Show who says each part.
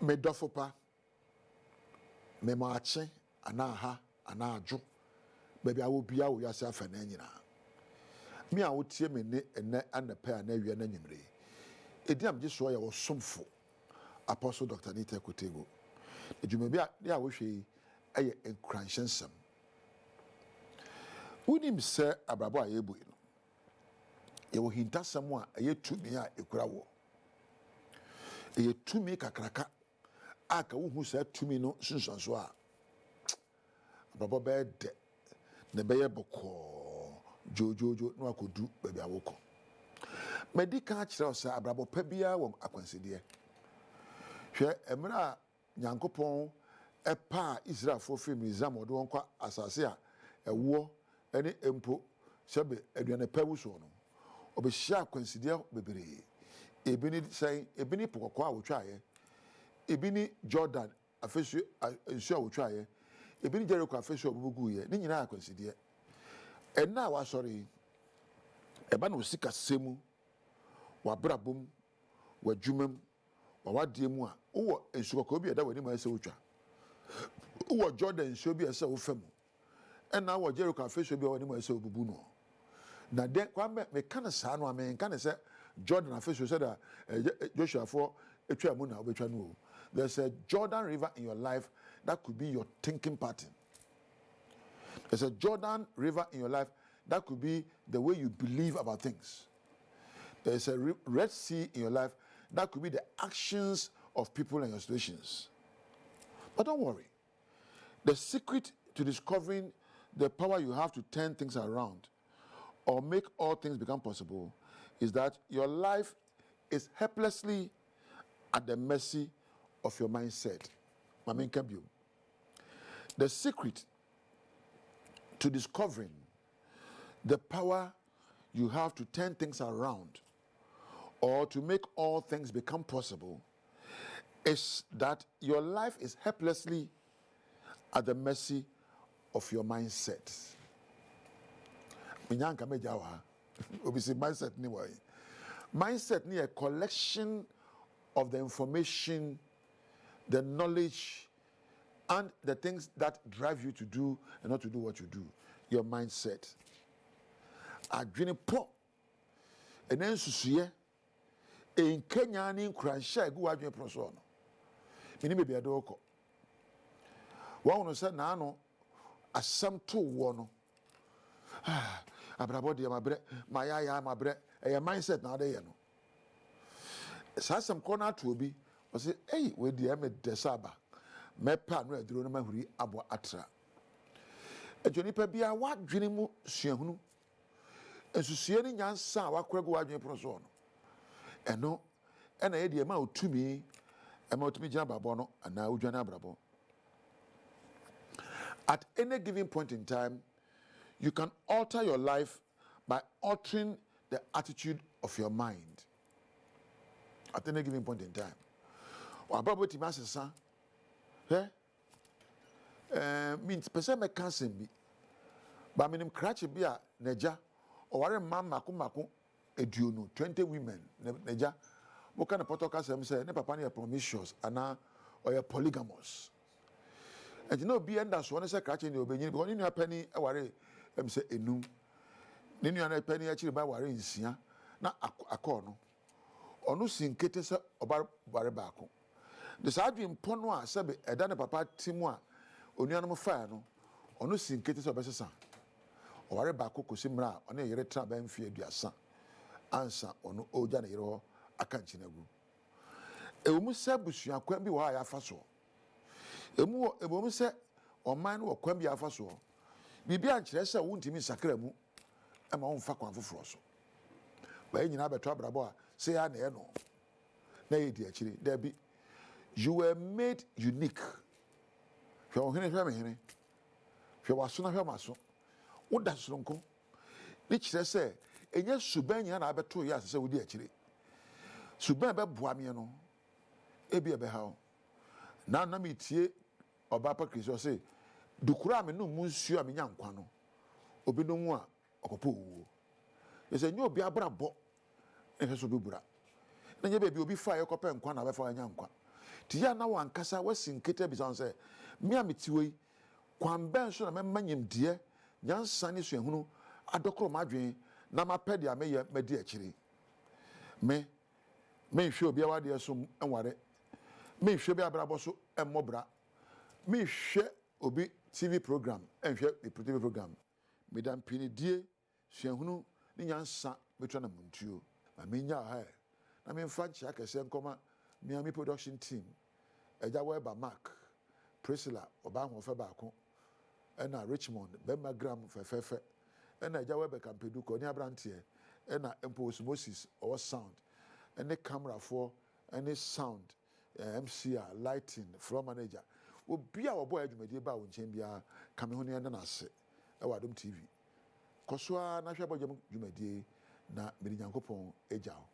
Speaker 1: me dofopa me maache ana ha ana adwo baby awo bia wo yase afa na nyina me a wotie me ne ene anape ana wie na nyimre ediam je so ya wo somfo Apostle Dr. Nita Kotego edwuma bia dia wo hwe eye Nkuranhyensem unim se abrabo ayebu no ye wo hintasem a eye tumi a ekura wo eye tumi kakraka aka wo hu se tumi no sunsunso a abrabo be de ne be ye boko jojojo no akodu baby awoko medical kire se abrabo pa bia wo akwansede hwe emra nyankopon epa Israel for film Mizam odo wonko asase a ewo ene empo sebe aduane pawuso no obehia akwanside bebere ebini sai ebini pokoko a wotwaye ebini Jordan afesu ensu a wotwaye ebini Jericho afesu obuguye ni nyina akwanside enna wa sorry eba no sika semu wa brabom wa dwumam wa wadie mu a wo ensu kokko bi eda wani ma ese wotwa wo Jordan ensu bi ese wo fam enna wo Jericho afesu bi wani ma ese obubu no na de kwa me kana saa no amen kana se Jordan afesu said that Joshua for etwa mu na obetwa no. There's a Jordan river in your life that could be your thinking pattern. There's a Jordan river in your life that could be the way you believe about things. There's a Red Sea in your life that could be the actions of people and your situations. But don't worry. The secret to discovering the power you have to turn things around or make all things become possible is that your life is helplessly at the mercy of your mindset. The secret to discovering the power you have to turn things around or to make all things become possible is that your life is helplessly at the mercy of your mindset. Mindset ni a collection of the information, the knowledge, and the things that drive you to do and not to do what you do. Your mindset. Adwene po. Enen susuye. En Kenya ni Nkuranhyensem egu adwene pro so no. Mini me bia do ko. Wa wono se na ano asam to wo no. Abrabo de mabre, mayaya mabre, e mindset na de ye no. Sasam kona to obi, o say, "Hey, we dey me desaba. Me pa no aduro no mahuri abo atra." Ejoni pa bia wadwene mu suahunu. Ensusue ni nyansa wakorego wadwene proso no. Eno ena ye de ma otumi, e ma otumi gina babo no ana udwane abrabo. At any given point in time, you can alter your life by altering the attitude of your mind. At any given point in time. Wababo ti masesa. Means person me cancer bi. Ba minim crash bi a neja o ware mama mako eduonu 20 women neja. Mo kana potoka say ne papa na promiscuous ana or ya polygamous. And you know be enda so ne say crash ni obenyin because ni apani e ware say enum. Ni nu ana pani akiri ba ware nsia na akọ no. Onu sinkete se oba ware baako. The sadwe mpono a sebe eda ne papa timu a onuanom fa no onu sinkete se obesesa. Oware baako kosi mra one yere tra ba mfie aduasa ansa onu oja ne yere ho aka nchinagu. Ewumu se busua kwan bi wo ha ya fa so. Ewumu se oman wo kwan bi ya fa so. Bibi ankire se wo ntimi sakra mu ema wo mfa kwan foforo so. Ba nyina beto abrabo a se ya na ye no. Na ye di akiri da bi. You were made unique. Hwe wo hene hwe me hene. Hwe waso na hwe maso. Wo da sonko. Ni kire se enye suban nyina na abeto ye asese wo di akiri. Suban be boa me no. Ebi ebe ha o. Na mitie oba pa Kristo se dukura me no munsuo a me nyankwa no. Obi no mu a okopo owo. Yese nyo obi abrabo ehwe so bebura. Na nye bebi obi fa ye kope nkwa na be fa nyankwa. Tia na wankasa wasinkete bisa say me a metiwe kwan ben so na memma nyimdeɛ nyansa ne suahunu adokoro madwen na mapɛ de ameyɛ madi akiri me hwɛ obi awade so enware me hwɛ bi abrabɔ so emmobra me hwɛ obi TV program enhwɛ TV program me dan pinidie suahunu ne nyansa betwa na muntuo na me nya ha na me mfa nkyia kɛse nkɔma Miami production team eja weba Mark Priscilla oba hofe baako ena Richmond Bema Gram fefefe ena eja weba Kampedu ko ni abrantie ena Empo Osmosis or sound ene camera for any sound MCR lighting floor manager obi a obo adwumadi ba wo nchen bia kame ho ne na ase e wa Adom TV koso a na hwɛ bɔdwam dwumadi na miri nyankopɔn ejaw